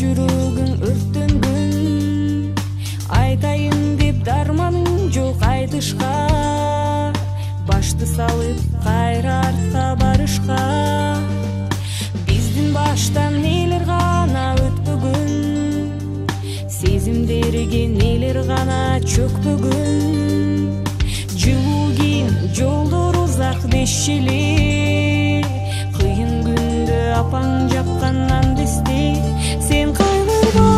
жүрөгүң өрттөнгөн, айтайын деп дарманың жок айтышка, башты салып кайра артка барышка. Биздин баштан нелер гана өтпөгөн, сезимдерге нелер гана чөкпөгөн. Жылуу кийин жолдор узак дешчилик, кыйын күндө апаң жапкан нан десте. Сен кайгырба,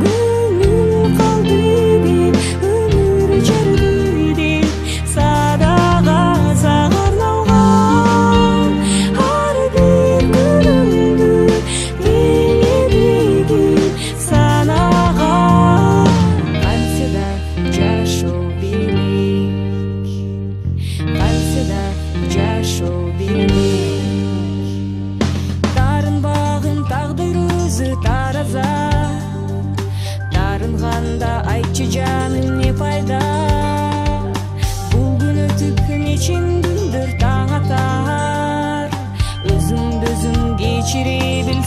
күнүм калды деп, өмүр жүрдү деп, садага сага арналган ар бир күнүмдү теңебигин санаган. Кантсе да жашоо бийлик, кантсе да жашоо бийлик. Тарынбагын тагдыр өзү тараза, тарынганда айтчы жаным не пайда. Бул күн өтүп нечин күндөр таң атар, өзүңдү өзүң кечире бил.